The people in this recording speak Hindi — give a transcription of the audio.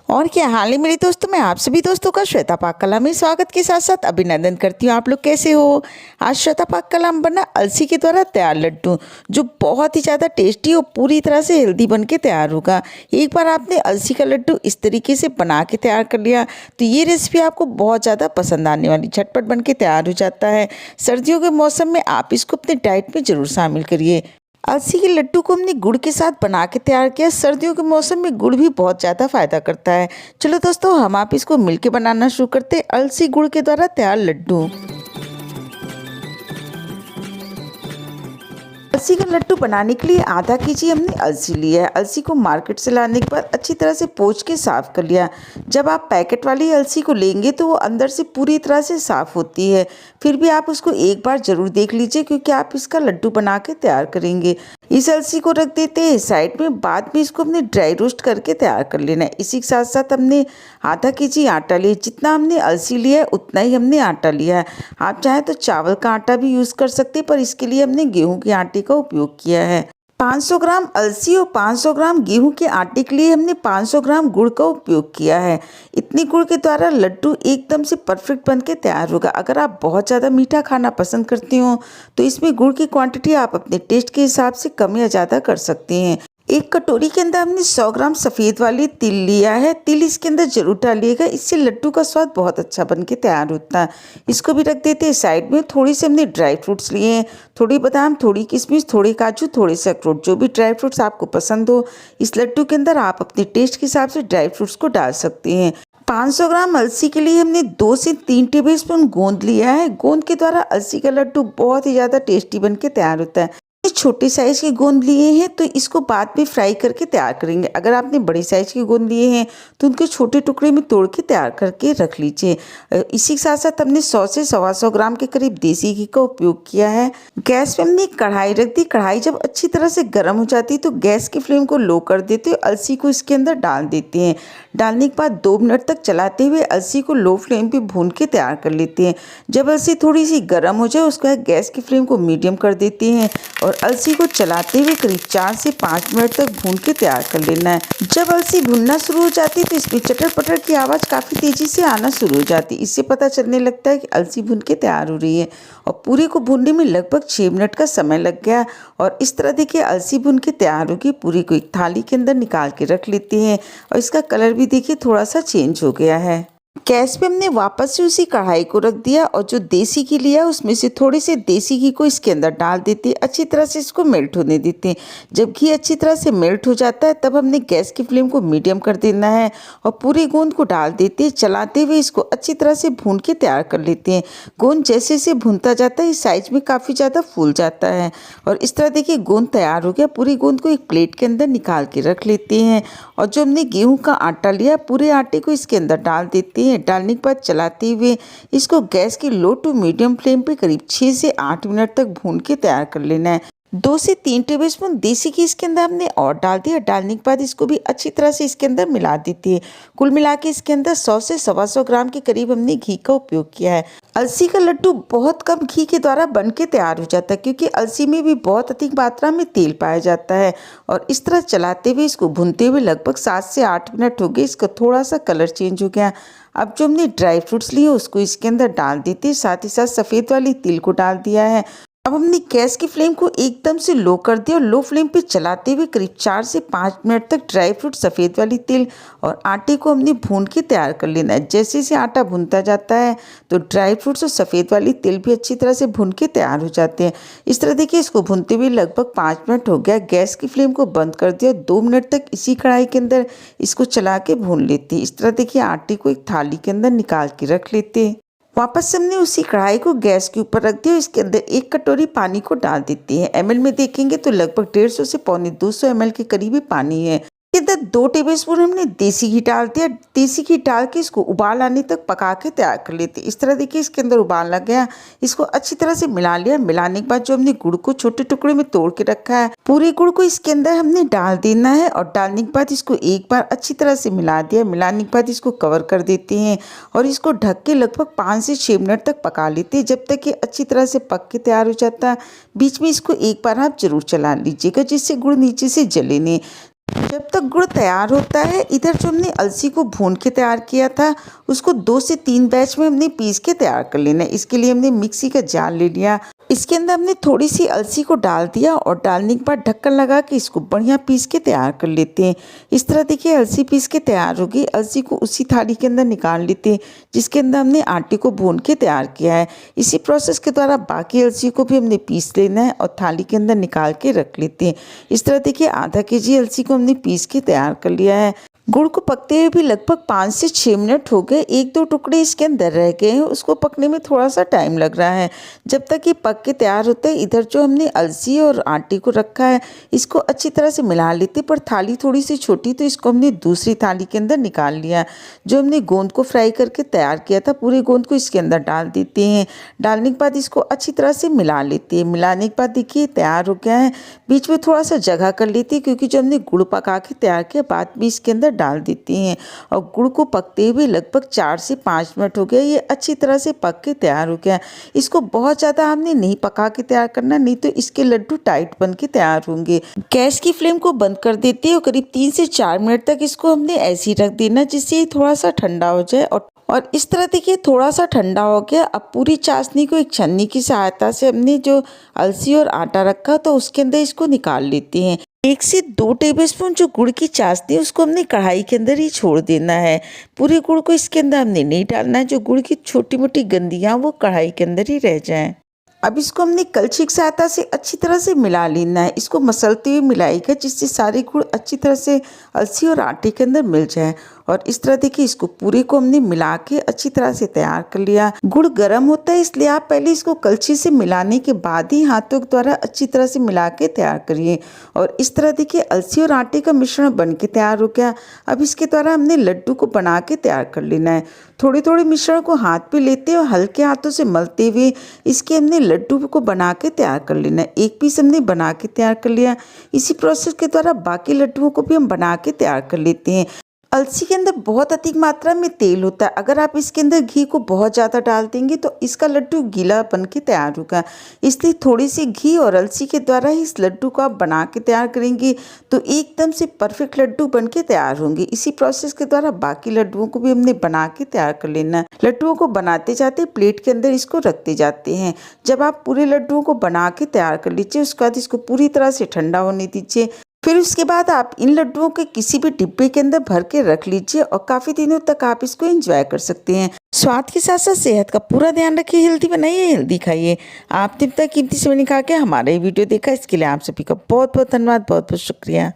और क्या हाल है मेरे दोस्तों। मैं आप सभी दोस्तों का श्वेता पाक कला में स्वागत के साथ साथ अभिनंदन करती हूँ। आप लोग कैसे हो। आज श्वेता पाक कला में बना अलसी के द्वारा तैयार लड्डू जो बहुत ही ज़्यादा टेस्टी और पूरी तरह से हेल्दी बन के तैयार होगा। एक बार आपने अलसी का लड्डू इस तरीके से बना के तैयार कर लिया तो ये रेसिपी आपको बहुत ज़्यादा पसंद आने वाली, झटपट बन के तैयार हो जाता है। सर्दियों के मौसम में आप इसको अपने डाइट में ज़रूर शामिल करिए। अलसी के लड्डू को हमने गुड़ के साथ बना के तैयार किया। सर्दियों के मौसम में गुड़ भी बहुत ज़्यादा फायदा करता है। चलो दोस्तों, हम आप इसको मिलके बनाना शुरू करते हैं। अलसी गुड़ के द्वारा तैयार लड्डू। अलसी का लड्डू बनाने के लिए आधा केजी हमने अलसी लिया है। अलसी को मार्केट से लाने के बाद अच्छी तरह से पोंछ के साफ़ कर लिया। जब आप पैकेट वाली अलसी को लेंगे तो वो अंदर से पूरी तरह से साफ़ होती है। फिर भी आप उसको एक बार ज़रूर देख लीजिए क्योंकि आप इसका लड्डू बना के तैयार करेंगे। इस अलसी को रख देते हैं साइड में। बाद में इसको हमने ड्राई रोस्ट करके तैयार कर लेना है। इसी के साथ साथ हमने आधा केजी आटा लिया। जितना हमने अलसी लिया है उतना ही हमने आटा लिया है। आप चाहे तो चावल का आटा भी यूज़ कर सकते हैं, पर इसके लिए हमने गेहूं के आटे का उपयोग किया है। 500 ग्राम अलसी और 500 ग्राम गेहूं के आटे के लिए हमने 500 ग्राम गुड़ का उपयोग किया है। इतनी गुड़ के द्वारा लड्डू एकदम से परफेक्ट बन के तैयार होगा। अगर आप बहुत ज़्यादा मीठा खाना पसंद करती हो तो इसमें गुड़ की क्वांटिटी आप अपने टेस्ट के हिसाब से कम या ज़्यादा कर सकती हैं। एक कटोरी के अंदर हमने 100 ग्राम सफ़ेद वाली तिल लिया है। तिल इसके अंदर जरूर डालिएगा, इससे लड्डू का स्वाद बहुत अच्छा बन के तैयार होता है। इसको भी रख देते हैं साइड में। थोड़ी से हमने ड्राई फ्रूट्स लिए हैं, थोड़ी बादाम, थोड़ी किशमिश, थोड़े काजू, थोड़े से अखरोट। जो भी ड्राई फ्रूट्स आपको पसंद हो इस लड्डू के अंदर आप अपने टेस्ट के हिसाब से ड्राई फ्रूट्स को डाल सकते हैं। 500 ग्राम अलसी के लिए हमने 2 से 3 टेबलस्पून गोंद लिया है। गोंद के द्वारा अलसी का लड्डू बहुत ही ज़्यादा टेस्टी बन के तैयार होता है। छोटे साइज के गोंद लिए हैं तो इसको बाद में फ्राई करके तैयार करेंगे। अगर आपने बड़े साइज के गोंद लिए हैं तो उनके छोटे टुकड़े में तोड़ के तैयार करके रख लीजिए। इसी के साथ साथ हमने 100 से 125 ग्राम के करीब देसी घी का उपयोग किया है। गैस पे हमने कढ़ाई रख दी। कढ़ाई जब अच्छी तरह से गर्म हो जाती है तो गैस की फ्लेम को लो कर देते हैं। अलसी को इसके अंदर डाल देते हैं। डालने के बाद 2 मिनट तक चलाते हुए अलसी को लो फ्लेम पे भून के तैयार कर लेते हैं। जब अलसी थोड़ी सी गर्म हो जाए उसके बाद गैस की फ्लेम को मीडियम कर देते हैं और अलसी को चलाते हुए करीब 4 से 5 मिनट तक भून के तैयार कर लेना है। जब अलसी भुनना शुरू हो जाती है तो इसमें चटर पटर की आवाज़ काफ़ी तेज़ी से आना शुरू हो जाती है। इससे पता चलने लगता है कि अलसी भुन के तैयार हो रही है। और पूरी को भूनने में लगभग 6 मिनट का समय लग गया। और इस तरह देखिए अलसी भुन के तैयार होगी। पूरी को एक थाली के अंदर निकाल के रख लेते हैं और इसका कलर भी देखिए थोड़ा सा चेंज हो गया है। गैस पे हमने वापस से उसी कढ़ाई को रख दिया और जो देसी घी लिया उसमें से थोड़े से देसी घी को इसके अंदर डाल देते हैं। अच्छी तरह से इसको मेल्ट होने देते हैं। जब घी अच्छी तरह से मेल्ट हो जाता है तब हमने गैस की फ्लेम को मीडियम कर देना है और पूरे गोंद को डाल देते हैं। चलाते हुए इसको अच्छी तरह से भून के तैयार कर लेते हैं। गोंद जैसे जैसे भूनता जाता है इस साइज में काफ़ी ज़्यादा फूल जाता है। और इस तरह देखिए गोंद तैयार हो गया। पूरी गोंद को एक प्लेट के अंदर निकाल के रख लेते हैं और जो हमने गेहूँ का आटा लिया पूरे आटे को इसके अंदर डाल देते हैं। डालने के बाद चलाते हुए इसको गैस की लो टू मीडियम फ्लेम पे करीब 6 से 8 मिनट तक भून के तैयार कर लेना है। 2 से 3 टेबलस्पून देसी घी इसके अंदर हमने और डाल दिया। डालने के बाद इसको भी अच्छी तरह से इसके अंदर मिला देती है। कुल मिला के इसके अंदर 100 से 125 ग्राम के करीब हमने घी का उपयोग किया है। अलसी का लड्डू बहुत कम घी के द्वारा बन के तैयार हो जाता है क्योंकि अलसी में भी बहुत अधिक मात्रा में तेल पाया जाता है। और इस तरह चलाते हुए इसको भूनते हुए लगभग 7 से 8 मिनट हो गए। इसका थोड़ा सा कलर चेंज हो गया। अब जो हमने ड्राई फ्रूट्स लिए उसको इसके अंदर डाल देते हैं। साथ ही साथ सफ़ेद वाली तिल को डाल दिया है। अब हमने गैस की फ्लेम को एकदम से लो कर दिया और लो फ्लेम पे चलाते हुए करीब 4 से 5 मिनट तक ड्राई फ्रूट, सफ़ेद वाली तिल और आटे को हमने भून के तैयार कर लेना है। जैसे जैसे आटा भुनता जाता है तो ड्राई फ्रूट्स और सफ़ेद वाली तिल भी अच्छी तरह से भुन के तैयार हो जाते हैं। इस तरह देखिए इसको भूनते हुए लगभग 5 मिनट हो गया। गैस की फ्लेम को बंद कर दिया। 2 मिनट तक इसी कढ़ाई के अंदर इसको चला के भून लेते हैं। इस तरह देखिए आटे को एक थाली के अंदर निकाल के रख लेते हैं। वापस से हमने उसी कढ़ाई को गैस के ऊपर रख दिया। इसके अंदर 1 कटोरी पानी को डाल देते हैं। एमएल में देखेंगे तो लगभग 150 से पौने 200 एमएल के करीब ही पानी है। इसके अंदर 2 टेबलस्पून हमने देसी घी डाल दिया। देसी घी डाल के इसको उबाल आने तक पका के तैयार कर लेते। इस तरह देखिए इसके अंदर उबाल लग गया। इसको अच्छी तरह से मिला लिया। मिलाने के बाद जो हमने गुड़ को छोटे टुकड़े में तोड़ के रखा है पूरे गुड़ को इसके अंदर हमने डाल देना है और डालने के बाद इसको एक बार अच्छी तरह से मिला दिया। मिलाने के बाद इसको कवर कर देते हैं और इसको ढक के लगभग 5 से 6 मिनट तक पका लेते हैं जब तक ये अच्छी तरह से पक के तैयार हो जाता है। बीच में इसको एक बार आप जरूर चला लीजिएगा जिससे गुड़ नीचे से जले नहीं। जब तक गुड़ तैयार होता है, इधर जो हमने अलसी को भून के तैयार किया था, उसको 2 से 3 बैच में हमने पीस के तैयार कर लेना है। इसके लिए हमने मिक्सी का जार ले लिया, इसके अंदर हमने थोड़ी सी अलसी को डाल दिया और डालने के बाद ढक्कन लगा के इसको बढ़िया पीस के तैयार कर लेते हैं। इस तरह देखिए अलसी पीस के तैयार हो गई। अलसी को उसी थाली के अंदर निकाल लेते हैं जिसके अंदर हमने आटे को भून के तैयार किया है। इसी प्रोसेस के द्वारा बाकी अलसी को भी हमने पीस लेना है और थाली के अंदर निकाल के रख लेते हैं। इस तरह देखिए आधा केजी अलसी को हमने पीस के तैयार कर लिया है। गुड़ को पकते हुए भी लगभग 5 से 6 मिनट हो गए। 1-2 टुकड़े इसके अंदर रह गए हैं, उसको पकने में थोड़ा सा टाइम लग रहा है। जब तक ये पक के तैयार होता है, इधर जो हमने अलसी और आटे को रखा है, इसको अच्छी तरह से मिला लेते। पर थाली थोड़ी सी छोटी, तो इसको हमने दूसरी थाली के अंदर निकाल लिया। जो हमने गोंद को फ्राई करके तैयार किया था, पूरे गोंद को इसके अंदर डाल देते हैं। डालने के बाद इसको अच्छी तरह से मिला लेते हैं। मिलाने के बाद देखिए तैयार हो गया है। बीच में थोड़ा सा जगह कर लेते हैं क्योंकि जो हमने गुड़ पका के तैयार किया, बाद भी इसके अंदर डाल देती हैं। और गुड़ को पकते हुए लगभग 4 से 5 मिनट हो गया। ये अच्छी तरह से पक के तैयार हो गया। इसको बहुत ज़्यादा हमने नहीं पका के तैयार करना, नहीं तो इसके लड्डू टाइट बन के तैयार होंगे। गैस की फ्लेम को बंद कर देते हैं और करीब 3 से 4 मिनट तक इसको हमने ऐसे ही रख देना, जिससे ये थोड़ा सा ठंडा हो जाए। और इस तरह देखिए थोड़ा सा ठंडा हो गया। अब पूरी चाशनी को एक छन्नी की सहायता से हमने जो अलसी और आटा रखा तो उसके अंदर इसको निकाल लेते हैं। 1 से 2 टेबलस्पून जो गुड़ की चाशनी है उसको हमने कढ़ाई के अंदर ही छोड़ देना है। पूरे गुड़ को इसके अंदर हमने नहीं डालना है। जो गुड़ की छोटी मोटी गंदियाँ वो कढ़ाई के अंदर ही रह जाएं। अब इसको हमने कलछी की सहायता से अच्छी तरह से मिला लेना है। इसको मसलते हुए मिलाइएगा जिससे सारे गुड़ अच्छी तरह से अलसी और आटे के अंदर मिल जाए। और इस तरह देखिए इसको पूरे को हमने मिला के अच्छी तरह से तैयार कर लिया। गुड़ गर्म होता है, इसलिए आप पहले इसको कलछी से मिलाने के बाद ही हाथों के द्वारा अच्छी तरह से मिला के तैयार करिए। और इस तरह देखिए अलसी और आटे का मिश्रण बन के तैयार हो गया। अब इसके द्वारा हमने लड्डू को बना के तैयार कर लेना है। थोड़े थोड़े मिश्रण को हाथ पे लेते और हल्के हाथों से मलते हुए इसके हमने लड्डू को बना के तैयार कर लेना है। एक पीस हमने बना के तैयार कर लिया। इसी प्रोसेस के द्वारा बाकी लड्डुओं को भी हम बना के तैयार कर लेते हैं। अलसी के अंदर बहुत अधिक मात्रा में तेल होता है। अगर आप इसके अंदर घी को बहुत ज़्यादा डाल देंगे तो इसका लड्डू गीला बन के तैयार होगा। इसलिए थोड़ी सी घी और अलसी के द्वारा ही इस लड्डू को आप बना के तैयार करेंगे तो एकदम से परफेक्ट लड्डू बन के तैयार होंगे। इसी प्रोसेस के द्वारा बाकी लड्डुओं को भी हमने बना के तैयार कर लेना है। लड्डुओं को बनाते जाते प्लेट के अंदर इसको रखते जाते हैं। जब आप पूरे लड्डुओं को बना के तैयार कर लीजिए, उसके बाद इसको पूरी तरह से ठंडा होने दीजिए। फिर उसके बाद आप इन लड्डुओं के किसी भी डिब्बे के अंदर भर के रख लीजिए और काफ़ी दिनों तक आप इसको एंजॉय कर सकते हैं। स्वाद के साथ साथ सेहत का पूरा ध्यान रखिए। हेल्दी बनाइए, हेल्दी खाइए। आपने इतना कीमती समय निकाल के हमारा ये वीडियो देखा, इसके लिए आप सभी का बहुत बहुत धन्यवाद, बहुत बहुत शुक्रिया।